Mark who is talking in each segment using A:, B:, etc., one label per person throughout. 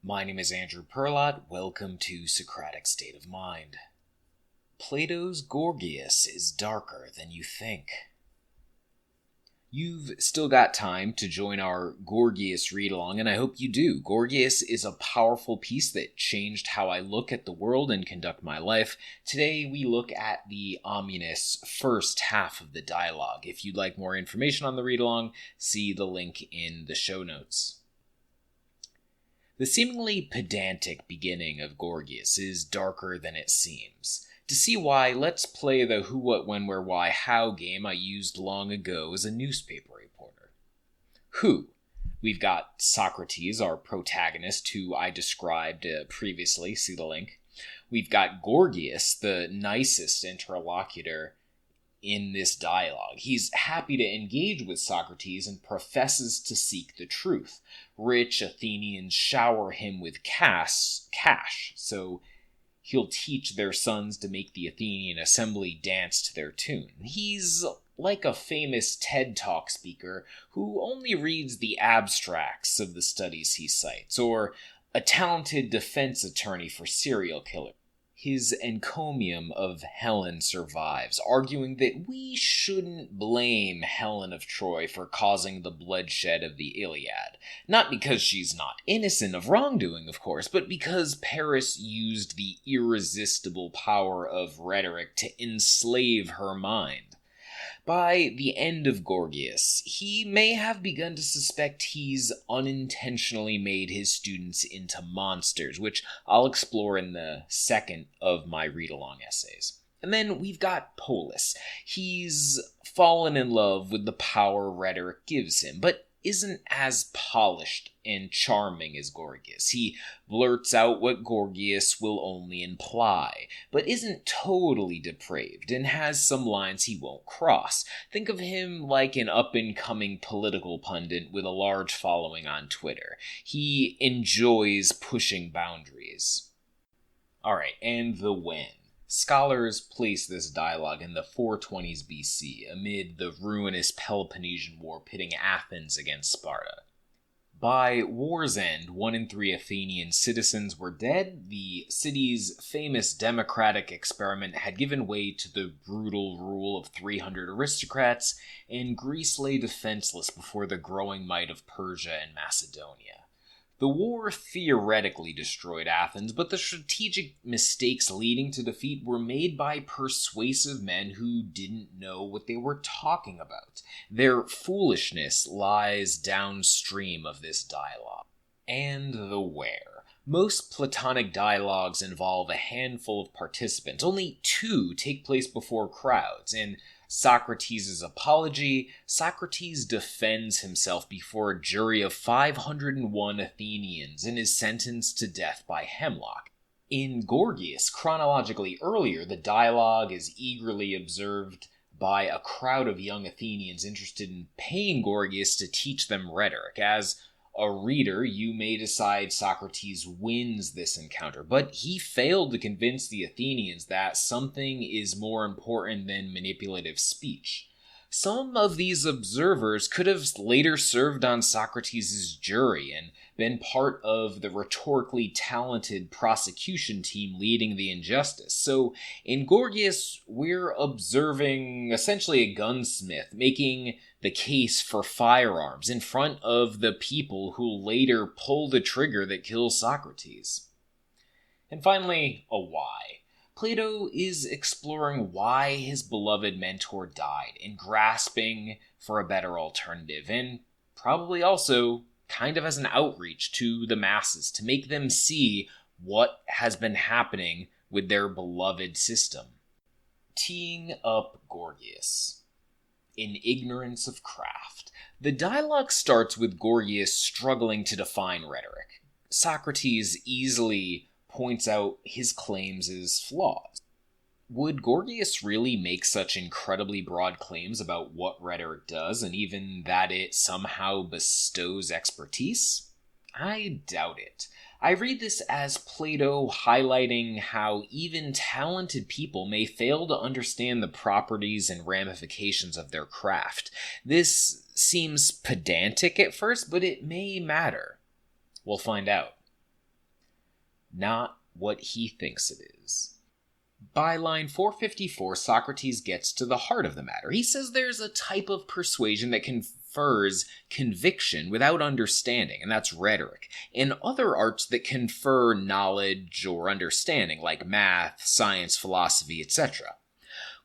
A: My name is Andrew Perlott. Welcome to Socratic State of Mind. Plato's Gorgias is darker than you think. You've still got time to join our Gorgias read-along, and I hope you do. Gorgias is a powerful piece that changed how I look at the world and conduct my life. Today, we look at the ominous first half of the dialogue. If you'd like more information on the read-along, see the link in the show notes. The seemingly pedantic beginning of Gorgias is darker than it seems. To see why, let's play the who, what, when, where, why, how game I used long ago as a newspaper reporter. Who? We've got Socrates, our protagonist, who I described previously, see the link. We've got Gorgias, the nicest interlocutor in this dialogue. He's happy to engage with Socrates and professes to seek the truth. Rich Athenians shower him with cash, so he'll teach their sons to make the Athenian assembly dance to their tune. He's like a famous TED Talk speaker who only reads the abstracts of the studies he cites, or a talented defense attorney for serial killers. His encomium of Helen survives, arguing that we shouldn't blame Helen of Troy for causing the bloodshed of the Iliad. Not because she's not innocent of wrongdoing, of course, but because Paris used the irresistible power of rhetoric to enslave her mind. By the end of Gorgias, he may have begun to suspect he's unintentionally made his students into monsters, which I'll explore in the second of my read-along essays. And then we've got Polus. He's fallen in love with the power rhetoric gives him, but isn't as polished and charming as Gorgias. He blurts out what Gorgias will only imply, but isn't totally depraved and has some lines he won't cross. Think of him like an up-and-coming political pundit with a large following on Twitter. He enjoys pushing boundaries. Alright, and the when. Scholars place this dialogue in the 420s BC, amid the ruinous Peloponnesian War pitting Athens against Sparta. By war's end, 1 in 3 Athenian citizens were dead. The city's famous democratic experiment had given way to the brutal rule of 300 aristocrats, and Greece lay defenseless before the growing might of Persia and Macedonia. The war theoretically destroyed Athens, but the strategic mistakes leading to defeat were made by persuasive men who didn't know what they were talking about. Their foolishness lies downstream of this dialogue. And the where. Most Platonic dialogues involve a handful of participants. Only 2 take place before crowds. In Socrates' apology, Socrates defends himself before a jury of 501 Athenians and is sentenced to death by hemlock. In Gorgias, chronologically earlier, the dialogue is eagerly observed by a crowd of young Athenians interested in paying Gorgias to teach them rhetoric. As a reader, you may decide Socrates wins this encounter, but he failed to convince the Athenians that something is more important than manipulative speech. Some of these observers could have later served on Socrates' jury and been part of the rhetorically talented prosecution team leading the injustice. So in Gorgias, we're observing essentially a gunsmith making the case for firearms in front of the people who later pull the trigger that kills Socrates. And finally, a why. Plato is exploring why his beloved mentor died and grasping for a better alternative, and probably also kind of as an outreach to the masses to make them see what has been happening with their beloved system. Teeing up Gorgias. In ignorance of craft. The dialogue starts with Gorgias struggling to define rhetoric. Socrates easily points out his claims as flaws. Would Gorgias really make such incredibly broad claims about what rhetoric does, and even that it somehow bestows expertise? I doubt it. I read this as Plato highlighting how even talented people may fail to understand the properties and ramifications of their craft. This seems pedantic at first, but it may matter. We'll find out. not what he thinks it is. By line 454, Socrates gets to the heart of the matter. He says there's a type of persuasion that confers conviction without understanding, and that's rhetoric, and other arts that confer knowledge or understanding, like math, science, philosophy, etc.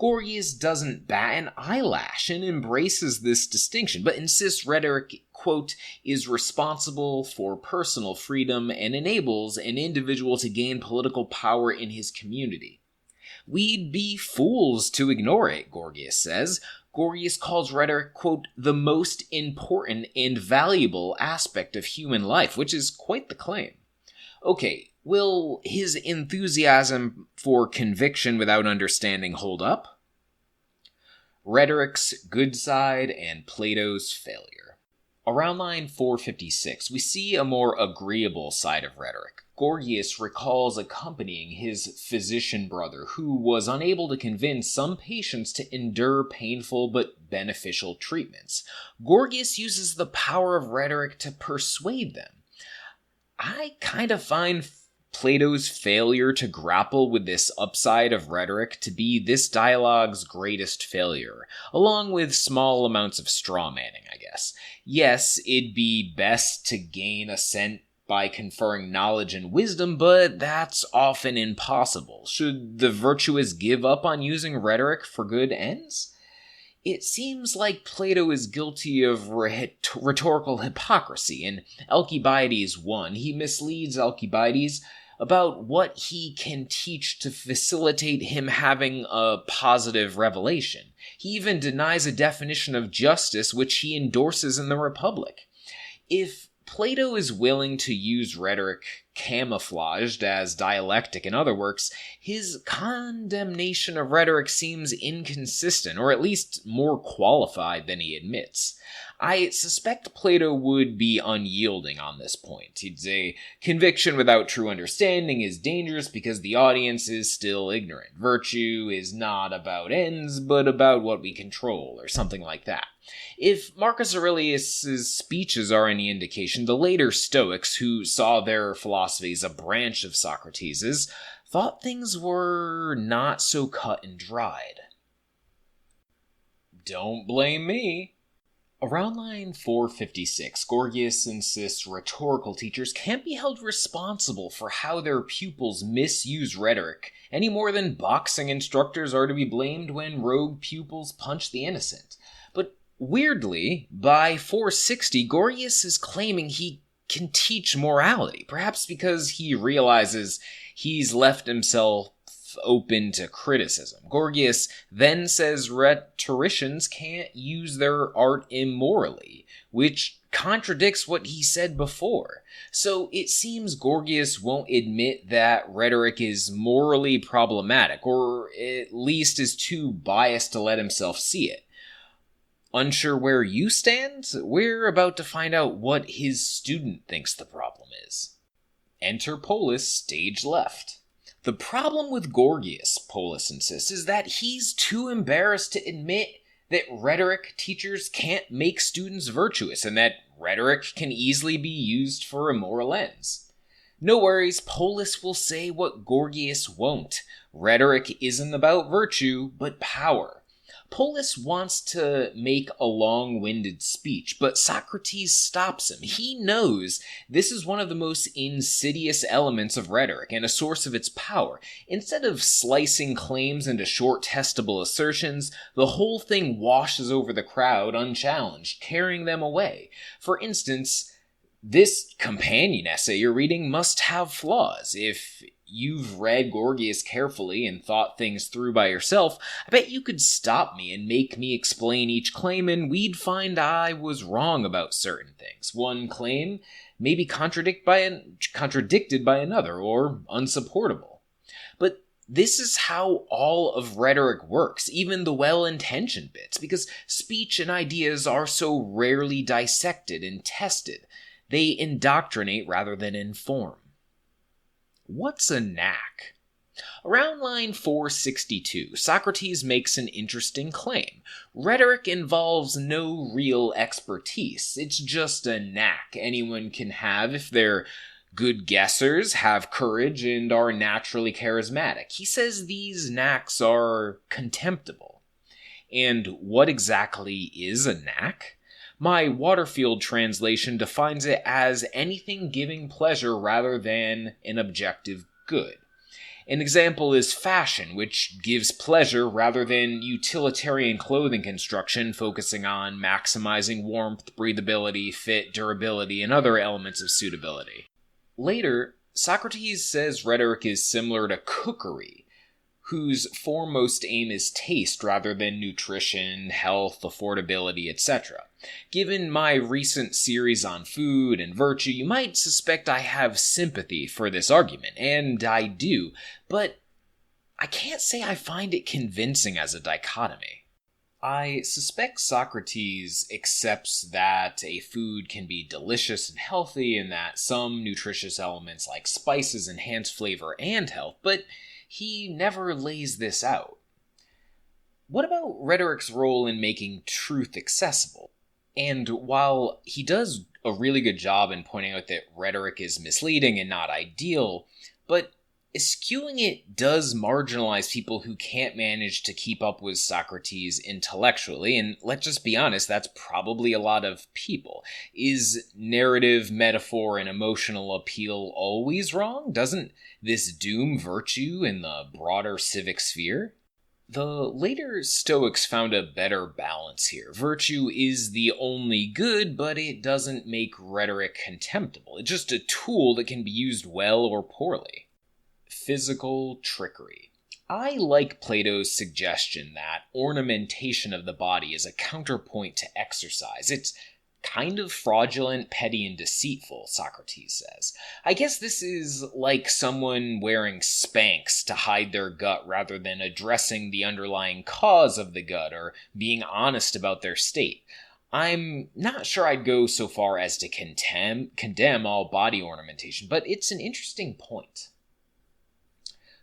A: Gorgias doesn't bat an eyelash and embraces this distinction, but insists rhetoric, quote, is responsible for personal freedom and enables an individual to gain political power in his community. We'd be fools to ignore it, Gorgias says. Gorgias calls rhetoric, quote, the most important and valuable aspect of human life, which is quite the claim. Okay, will his enthusiasm for conviction without understanding hold up? Rhetoric's good side and Plato's failure. Around line 456, we see a more agreeable side of rhetoric. Gorgias recalls accompanying his physician brother, who was unable to convince some patients to endure painful but beneficial treatments. Gorgias uses the power of rhetoric to persuade them. I kind of find Plato's failure to grapple with this upside of rhetoric to be this dialogue's greatest failure, along with small amounts of strawmanning, I guess. Yes, it'd be best to gain assent by conferring knowledge and wisdom, but that's often impossible. Should the virtuous give up on using rhetoric for good ends? It seems like Plato is guilty of rhetorical hypocrisy. In Alcibiades 1, he misleads Alcibiades about what he can teach to facilitate him having a positive revelation. He even denies a definition of justice which he endorses in the Republic. If Plato is willing to use rhetoric camouflaged as dialectic in other works, his condemnation of rhetoric seems inconsistent, or at least more qualified than he admits. I suspect Plato would be unyielding on this point. He'd say, conviction without true understanding is dangerous because the audience is still ignorant. Virtue is not about ends, but about what we control, or something like that. If Marcus Aurelius' speeches are any indication, the later Stoics, who saw their philosophy as a branch of Socrates', thought things were not so cut and dried. Don't blame me. Around line 456, Gorgias insists rhetorical teachers can't be held responsible for how their pupils misuse rhetoric, any more than boxing instructors are to be blamed when rogue pupils punch the innocent. But weirdly, by 460, Gorgias is claiming he can teach morality, perhaps because he realizes he's left himself open to criticism. Gorgias then says rhetoricians can't use their art immorally, which contradicts what he said before. So it seems Gorgias won't admit that rhetoric is morally problematic, or at least is too biased to let himself see it. Unsure where you stand? We're about to find out what his student thinks the problem is. Enter Polus, stage left. The problem with Gorgias, Polus insists, is that he's too embarrassed to admit that rhetoric teachers can't make students virtuous, and that rhetoric can easily be used for immoral ends. No worries, Polus will say what Gorgias won't. Rhetoric isn't about virtue, but power. Polus wants to make a long-winded speech, but Socrates stops him. He knows this is one of the most insidious elements of rhetoric and a source of its power. Instead of slicing claims into short, testable assertions, the whole thing washes over the crowd unchallenged, carrying them away. For instance, this companion essay you're reading must have flaws. If you've read Gorgias carefully and thought things through by yourself, I bet you could stop me and make me explain each claim, and we'd find I was wrong about certain things. One claim may be contradicted by another, or unsupportable. But this is how all of rhetoric works, even the well-intentioned bits, because speech and ideas are so rarely dissected and tested. They indoctrinate rather than inform. What's a knack? Around line 462, Socrates makes an interesting claim. Rhetoric involves no real expertise. It's just a knack anyone can have if they're good guessers, have courage, and are naturally charismatic. He says these knacks are contemptible. And what exactly is a knack? My Waterfield translation defines it as anything giving pleasure rather than an objective good. An example is fashion, which gives pleasure rather than utilitarian clothing construction focusing on maximizing warmth, breathability, fit, durability, and other elements of suitability. Later, Socrates says rhetoric is similar to cookery, whose foremost aim is taste rather than nutrition, health, affordability, etc. Given my recent series on food and virtue, you might suspect I have sympathy for this argument, and I do, but I can't say I find it convincing as a dichotomy. I suspect Socrates accepts that a food can be delicious and healthy, and that some nutritious elements like spices enhance flavor and health, but he never lays this out. What about rhetoric's role in making truth accessible? And while he does a really good job in pointing out that rhetoric is misleading and not ideal, but eschewing it does marginalize people who can't manage to keep up with Socrates intellectually, and let's just be honest, that's probably a lot of people. Is narrative, metaphor, and emotional appeal always wrong? Doesn't this doom virtue in the broader civic sphere? The later Stoics found a better balance here. Virtue is the only good, but it doesn't make rhetoric contemptible. It's just a tool that can be used well or poorly. Physical trickery. I like Plato's suggestion that ornamentation of the body is a counterpoint to exercise. It's kind of fraudulent, petty, and deceitful, Socrates says. I guess this is like someone wearing Spanx to hide their gut rather than addressing the underlying cause of the gut or being honest about their state. I'm not sure I'd go so far as to condemn all body ornamentation, but it's an interesting point.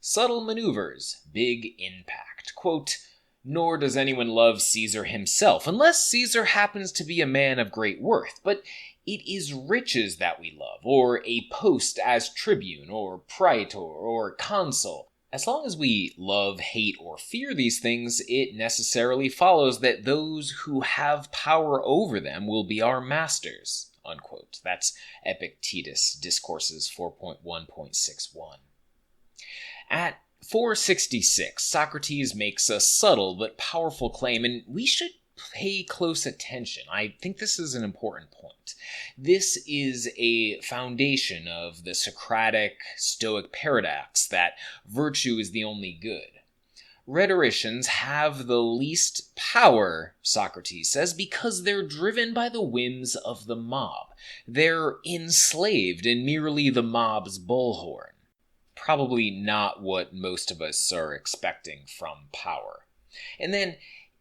A: Subtle maneuvers, big impact. Quote, "Nor does anyone love Caesar himself, unless Caesar happens to be a man of great worth, but it is riches that we love, or a post as tribune, or praetor, or consul. As long as we love, hate, or fear these things, it necessarily follows that those who have power over them will be our masters." Unquote. That's Epictetus, Discourses 4.1.61. At 466, Socrates makes a subtle but powerful claim, and we should pay close attention. I think this is an important point. This is a foundation of the Socratic Stoic paradox that virtue is the only good. Rhetoricians have the least power, Socrates says, because they're driven by the whims of the mob. They're enslaved in merely the mob's bullhorn. Probably not what most of us are expecting from power. And then,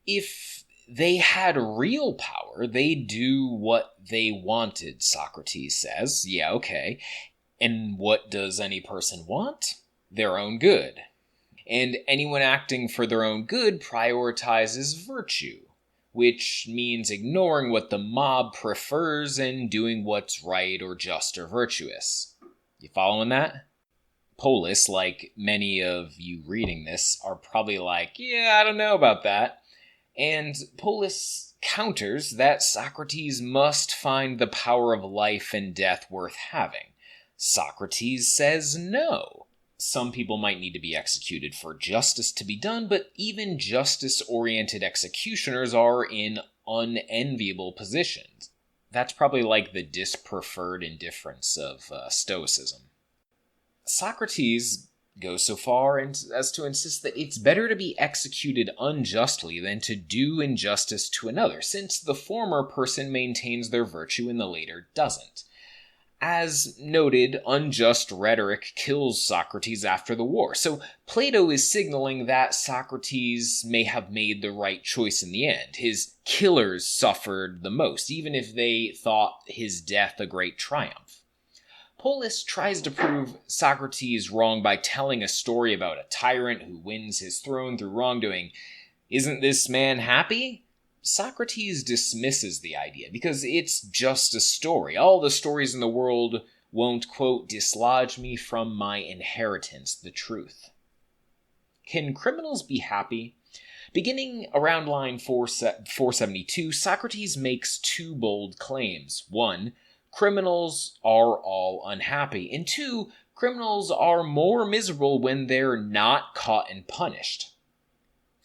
A: if they had real power, they'd do what they wanted, Socrates says. Yeah, okay. And what does any person want? Their own good. And anyone acting for their own good prioritizes virtue, which means ignoring what the mob prefers and doing what's right or just or virtuous. You following that? Polis, like many of you reading this, are probably like, yeah, I don't know about that. And Polis counters that Socrates must find the power of life and death worth having. Socrates says no. Some people might need to be executed for justice to be done, but even justice-oriented executioners are in unenviable positions. That's probably like the dispreferred indifference of Stoicism. Socrates goes so far as to insist that it's better to be executed unjustly than to do injustice to another, since the former person maintains their virtue and the later doesn't. As noted, unjust rhetoric kills Socrates after the war, so Plato is signaling that Socrates may have made the right choice in the end. His killers suffered the most, even if they thought his death a great triumph. Polis tries to prove Socrates wrong by telling a story about a tyrant who wins his throne through wrongdoing. Isn't this man happy? Socrates dismisses the idea because it's just a story. All the stories in the world won't, quote, dislodge me from my inheritance, the truth. Can criminals be happy? Beginning around line 472, Socrates makes two bold claims. One, criminals are all unhappy. And two, criminals are more miserable when they're not caught and punished.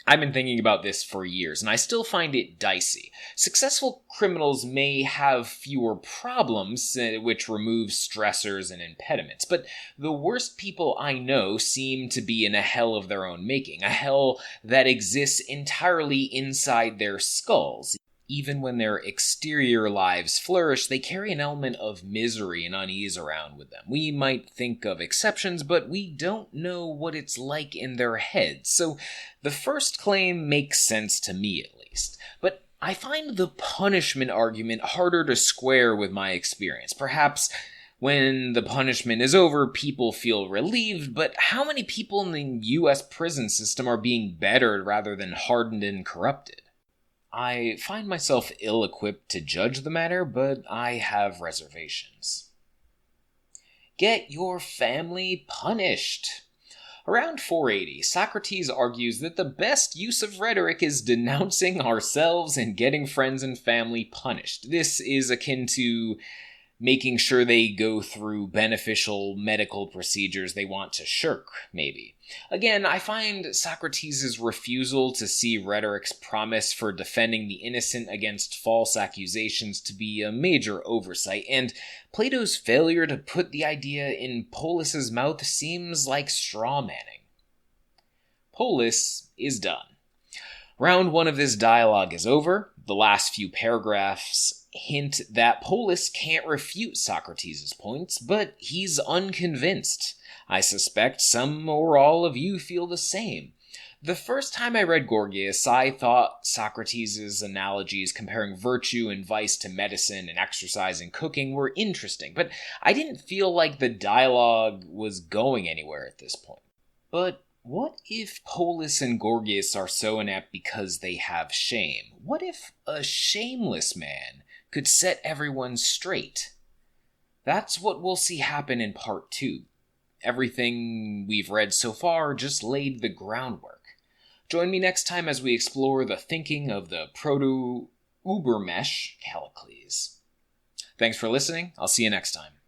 A: I've been thinking about this for years, and I still find it dicey. Successful criminals may have fewer problems, which removes stressors and impediments, but the worst people I know seem to be in a hell of their own making, a hell that exists entirely inside their skulls. Even when their exterior lives flourish, they carry an element of misery and unease around with them. We might think of exceptions, but we don't know what it's like in their heads. So the first claim makes sense to me, at least. But I find the punishment argument harder to square with my experience. Perhaps when the punishment is over, people feel relieved, but how many people in the U.S. prison system are being bettered rather than hardened and corrupted? I find myself ill-equipped to judge the matter, but I have reservations. Get your family punished. Around 480, Socrates argues that the best use of rhetoric is denouncing ourselves and getting friends and family punished. This is akin to making sure they go through beneficial medical procedures they want to shirk, maybe. Again, I find Socrates' refusal to see rhetoric's promise for defending the innocent against false accusations to be a major oversight, and Plato's failure to put the idea in Polis's mouth seems like strawmanning. Polis is done. Round one of this dialogue is over. The last few paragraphs hint that Polis can't refute Socrates' points, but he's unconvinced. I suspect some or all of you feel the same. The first time I read Gorgias, I thought Socrates' analogies comparing virtue and vice to medicine and exercise and cooking were interesting, but I didn't feel like the dialogue was going anywhere at this point. But what if Polis and Gorgias are so inept because they have shame? What if a shameless man could set everyone straight? That's what we'll see happen in part 2. Everything we've read so far just laid the groundwork. Join me next time as we explore the thinking of the proto-Ubermensch Callicles. Thanks for listening. I'll see you next time.